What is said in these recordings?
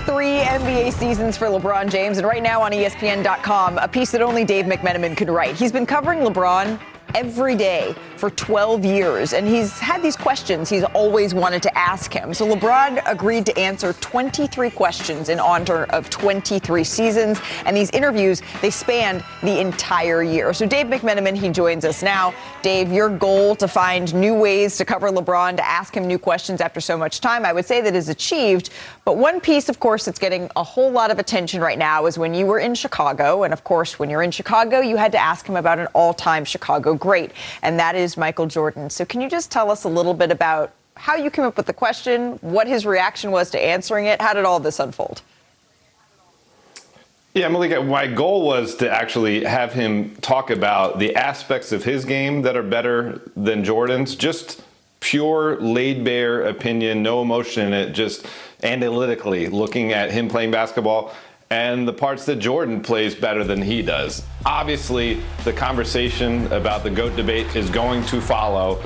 3 NBA seasons for LeBron James, and right now on ESPN.com, a piece that only Dave McMenamin could write. He's been covering LeBron every day for 12 years, and he's had these questions he's always wanted to ask him. So LeBron agreed to answer 23 questions in honor of 23 seasons, and these interviews, they spanned the entire year. So Dave McMenamin, he joins us now. Dave, your goal to find new ways to cover LeBron, to ask him new questions after so much time, I would say that is achieved. But one piece, of course, that's getting a whole lot of attention right now is when you were in Chicago. And of course, when you're in Chicago, you had to ask him about an all-time Chicago great, and that is Michael Jordan. So can you just tell us a little bit about how you came up with the question, what his reaction was to answering it? How did all this unfold? Yeah, Malika, my goal was to actually have him talk about the aspects of his game that are better than Jordan's, just pure laid-bare opinion, no emotion in it, just analytically looking at him playing basketball and the parts that Jordan plays better than he does. Obviously, the conversation about the GOAT debate is going to follow,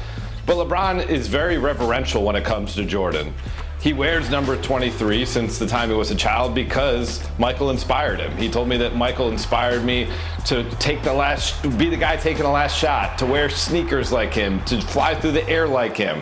but LeBron is very reverential when it comes to Jordan. He wears number 23 since the time he was a child because Michael inspired him. He told me that Michael inspired me to be the guy taking the last shot, to wear sneakers like him, to fly through the air like him.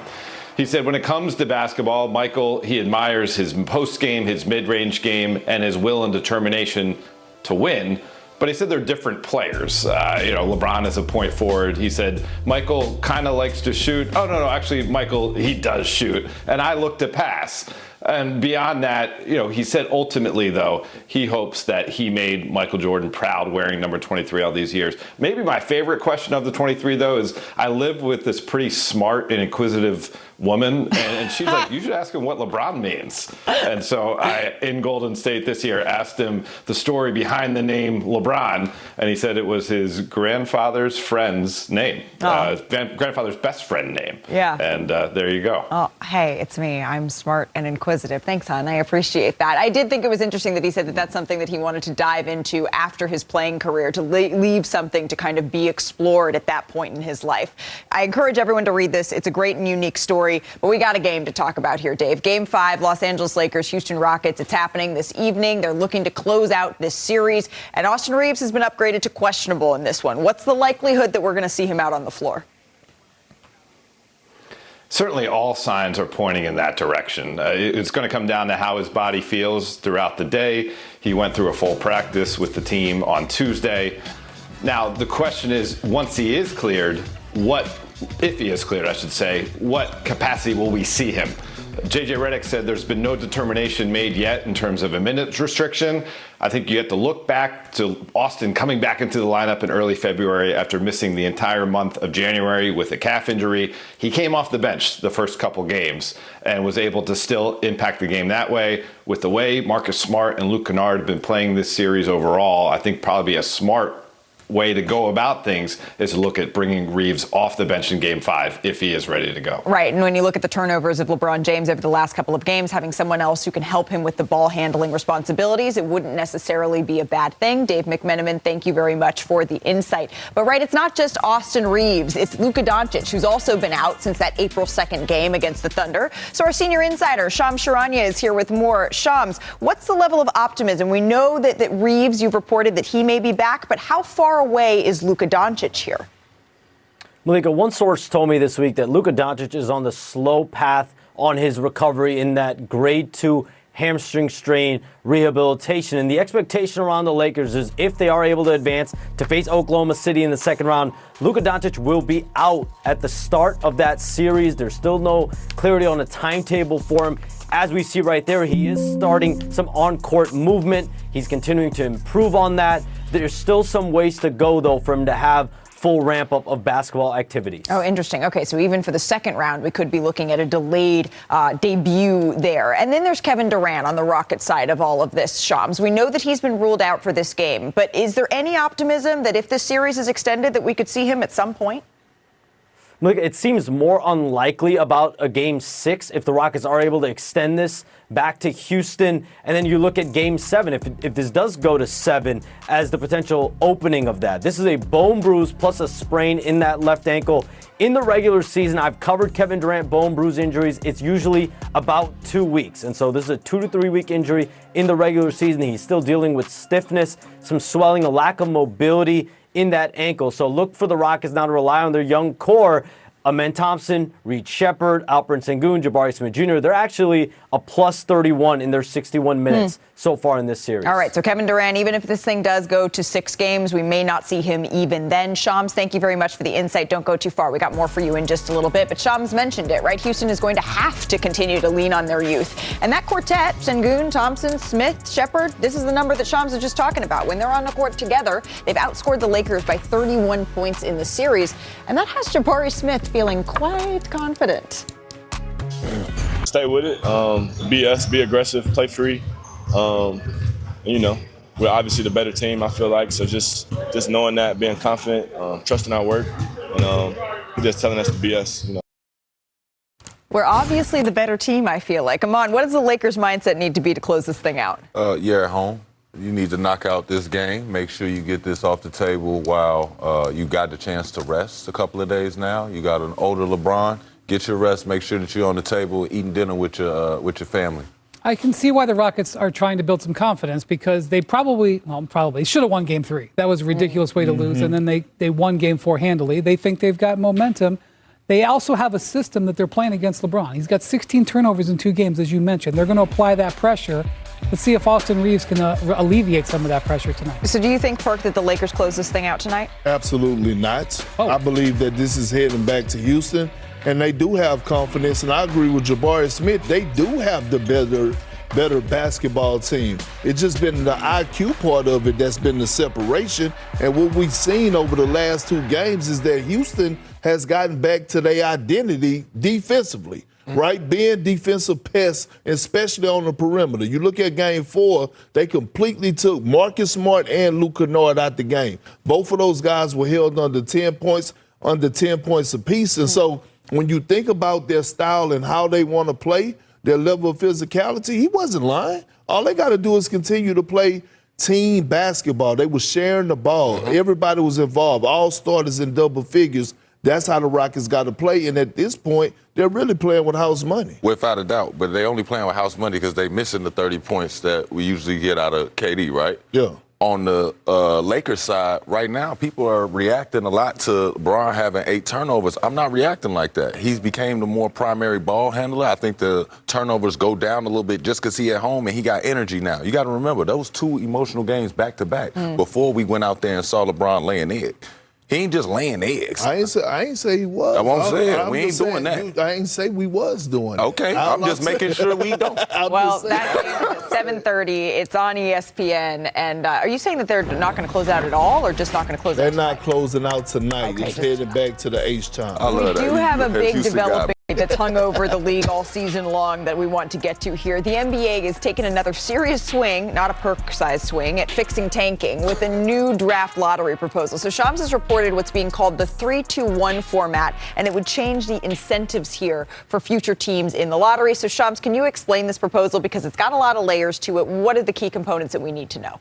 He said when it comes to basketball, Michael, he admires his post game, his mid-range game, and his will and determination to win. But he said they're different players. LeBron is a point forward. He said Michael kind of likes to shoot. Oh, no, actually, Michael, he does shoot. And I look to pass. And beyond that, he said ultimately, though, he hopes that he made Michael Jordan proud wearing number 23 all these years. Maybe my favorite question of the 23, though, is I live with this pretty smart and inquisitive woman, and she's like, you should ask him what LeBron means. And so I, in Golden State this year, asked him the story behind the name LeBron, and he said it was his grandfather's friend's name, his grandfather's best friend name. Yeah. And there you go. Oh, hey, it's me. I'm smart and inquisitive. Thanks, hon. I appreciate that. I did think it was interesting that he said that that's something that he wanted to dive into after his playing career, to leave something to kind of be explored at that point in his life. I encourage everyone to read this. It's a great and unique story. But we got a game to talk about here, Dave. Game 5, Los Angeles Lakers, Houston Rockets. It's happening this evening. They're looking to close out this series. And Austin Reeves has been upgraded to questionable in this one. What's the likelihood that we're going to see him out on the floor? Certainly all signs are pointing in that direction. It's going to come down to how his body feels throughout the day. He went through a full practice with the team on Tuesday. Now, the question is, once he is cleared, if he is cleared, I should say, what capacity will we see him? J.J. Redick said there's been no determination made yet in terms of a minutes restriction. I think you have to look back to Austin coming back into the lineup in early February after missing the entire month of January with a calf injury. He came off the bench the first couple games and was able to still impact the game that way. With the way Marcus Smart and Luke Kennard have been playing this series overall, I think probably a smart way to go about things is to look at bringing Reeves off the bench in Game 5 if he is ready to go. Right, and when you look at the turnovers of LeBron James over the last couple of games, having someone else who can help him with the ball handling responsibilities, it wouldn't necessarily be a bad thing. Dave McMenamin, thank you very much for the insight. But right, it's not just Austin Reeves, it's Luka Doncic, who's also been out since that April 2nd game against the Thunder. So our senior insider, Shams Charania, is here with more. Shams, what's the level of optimism? We know that Reeves, you've reported that he may be back, but how far away is Luka Doncic here? Malika, one source told me this week that Luka Doncic is on the slow path on his recovery in that grade 2 hamstring strain rehabilitation. And the expectation around the Lakers is if they are able to advance to face Oklahoma City in the second round, Luka Doncic will be out at the start of that series. There's still no clarity on a timetable for him. As we see right there, he is starting some on-court movement. He's continuing to improve on that. There's still some ways to go, though, for him to have full ramp-up of basketball activities. Oh, interesting. Okay, so even for the second round, we could be looking at a delayed debut there. And then there's Kevin Durant on the Rockets side of all of this, Shams. We know that he's been ruled out for this game, but is there any optimism that if this series is extended that we could see him at some point? Look, it seems more unlikely about a Game 6 if the Rockets are able to extend this back to Houston. And then you look at Game 7, if this does go to 7 as the potential opening of that. This is a bone bruise plus a sprain in that left ankle. In the regular season, I've covered Kevin Durant bone bruise injuries. It's usually about 2 weeks. And so this is a 2 to 3 week injury in the regular season. He's still dealing with stiffness, some swelling, a lack of mobility in that ankle. So look for the Rockets now to rely on their young core. Amen Thompson, Reed Shepard, Alperen Sengun, Jabari Smith Jr. They're actually a plus 31 in their 61 minutes so far in this series. All right, so Kevin Durant, even if this thing does go to 6 games, we may not see him even then. Shams, thank you very much for the insight. Don't go too far. We got more for you in just a little bit. But Shams mentioned it, right? Houston is going to have to continue to lean on their youth. And that quartet, Sengun, Thompson, Smith, Shepard, this is the number that Shams was just talking about. When they're on the court together, they've outscored the Lakers by 31 points in the series. And that has Jabari Smith feeling quite confident. Stay with it, be us, be aggressive, play free. We're obviously the better team, I feel like. So just knowing that, being confident, trusting our work, and just telling us to be us. We're obviously the better team, I feel like. Amon, what does the Lakers' mindset need to be to close this thing out? You're at home. You need to knock out this game. Make sure you get this off the table while you got the chance to rest a couple of days now. You got an older LeBron. Get your rest. Make sure that you're on the table eating dinner with your family. I can see why the Rockets are trying to build some confidence because they probably should have won Game 3. That was a ridiculous way to lose, and then they won Game 4 handily. They think they've got momentum. They also have a system that they're playing against LeBron. He's got 16 turnovers in 2 games, as you mentioned. They're going to apply that pressure. Let's see if Austin Reeves can alleviate some of that pressure tonight. So do you think, Perk, that the Lakers close this thing out tonight? Absolutely not. I believe that this is heading back to Houston, and they do have confidence, and I agree with Jabari Smith. They do have the better basketball team. It's just been the IQ part of it that's been the separation, and what we've seen over the last 2 games is that Houston has gotten back to their identity defensively. Right, being defensive pests, especially on the perimeter. You look at Game 4, they completely took Marcus Smart and Luke Kennard out the game. Both of those guys were held under 10 points apiece. And so when you think about their style and how they want to play, their level of physicality, he wasn't lying. All they got to do is continue to play team basketball. They were sharing the ball. Everybody was involved. All starters in double figures. That's how the Rockets got to play. And at this point, they're really playing with house money. Without a doubt. But they only playing with house money because they missing the 30 points that we usually get out of KD, right? Yeah. On the Lakers side, right now, people are reacting a lot to LeBron having 8 turnovers. I'm not reacting like that. He's became the more primary ball handler. I think the turnovers go down a little bit just because he at home and he got energy now. You got to remember, those 2 emotional games back-to-back before we went out there and saw LeBron laying egg. He ain't just laying eggs. I ain't say he was. I won't say it. We ain't doing that. I ain't say we was doing it. Okay, I'm just making sure we don't. Well, that game is at 7:30. It's on ESPN. And are you saying that they're not going to close out at all or just not going to close out They're tonight? not closing out tonight. Okay, It's headed back to the H-time. I love that. We do have a big Houston developing guy. that's hung over the league all season long that we want to get to here. The NBA is taking another serious swing, not a Perk-sized swing, at fixing tanking with a new draft lottery proposal. So Shams has reported what's being called the 3-2-1 format, and it would change the incentives here for future teams in the lottery. So Shams, can you explain this proposal? Because it's got a lot of layers to it. What are the key components that we need to know?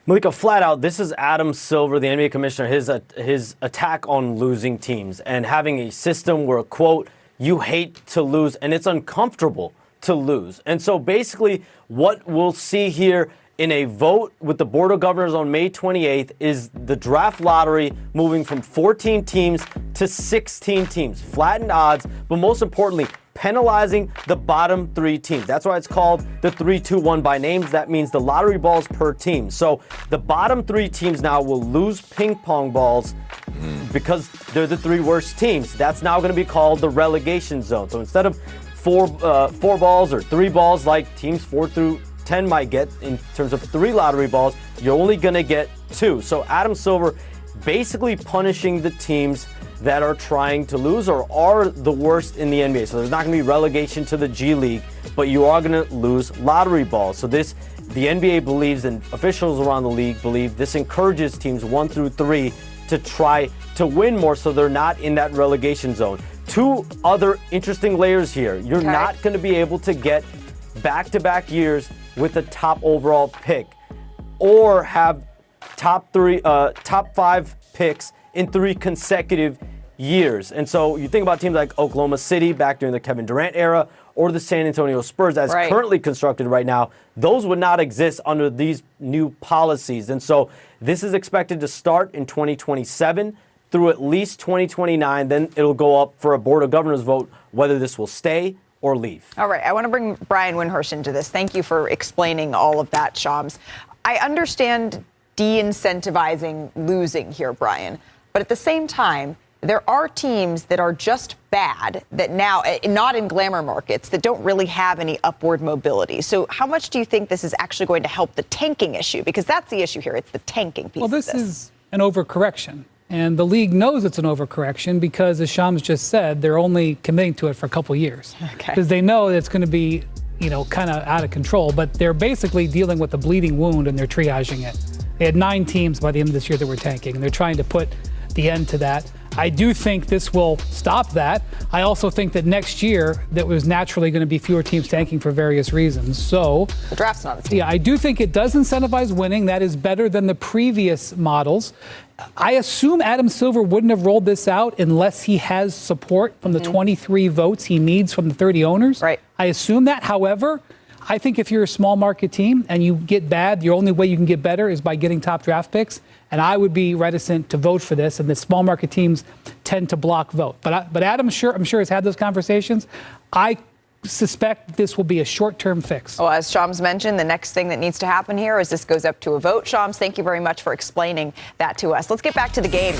Malika, flat out, this is Adam Silver, the NBA commissioner, his attack on losing teams and having a system where, quote, you hate to lose and it's uncomfortable to lose. And so basically what we'll see here in a vote with the Board of Governors on May 28th is the draft lottery moving from 14 teams to 16 teams. Flattened odds, but most importantly, penalizing the bottom 3 teams. That's why it's called the 3-2-1 by names. That means the lottery balls per team. So the bottom 3 teams now will lose ping pong balls because they're the 3 worst teams. That's now going to be called the relegation zone. So instead of four balls or 3 balls like teams 4 through 10 might get in terms of 3 lottery balls, you're only going to get 2. So Adam Silver basically punishing the teams that are trying to lose or are the worst in the NBA. So there's not going to be relegation to the G League, but you are going to lose lottery balls. So the NBA believes, and officials around the league believe, this encourages teams 1 through 3 to to try to win more so they're not in that relegation zone. Two other interesting layers here. You're not going to be able to get back-to-back years with a top overall pick or have top 5 picks in 3 consecutive years. And so you think about teams like Oklahoma City back during the Kevin Durant era or the San Antonio Spurs as currently constructed right now, those would not exist under these new policies. And so this is expected to start in 2027 through at least 2029. Then it'll go up for a Board of Governors vote whether this will stay or leave. All right. I want to bring Brian Windhorst into this. Thank you for explaining all of that, Shams. I understand de-incentivizing losing here, Brian. But at the same time, there are teams that are just bad that now, not in glamour markets, that don't really have any upward mobility. So how much do you think this is actually going to help the tanking issue? Because that's the issue here. It's the tanking piece. Well, this is an overcorrection. And the league knows it's an overcorrection because, as Shams just said, they're only committing to it for a couple years. Because they know that it's going to be, kind of out of control. But they're basically dealing with a bleeding wound and they're triaging it. They had 9 teams by the end of this year that were tanking, and they're trying to put the end to that. I do think this will stop that. I also think that next year that was naturally going to be fewer teams tanking for various reasons. So the draft's not a team. Yeah, I do think it does incentivize winning. That is better than the previous models. I assume Adam Silver wouldn't have rolled this out unless he has support from the 23 votes he needs from the 30 owners. Right. I assume that. However, I think if you're a small market team and you get bad, the only way you can get better is by getting top draft picks. And I would be reticent to vote for this. And the small market teams tend to block vote. But Adam, I'm sure has had those conversations. I suspect this will be a short-term fix. Well, as Shams mentioned, the next thing that needs to happen here is this goes up to a vote. Shams, thank you very much for explaining that to us. Let's get back to the game.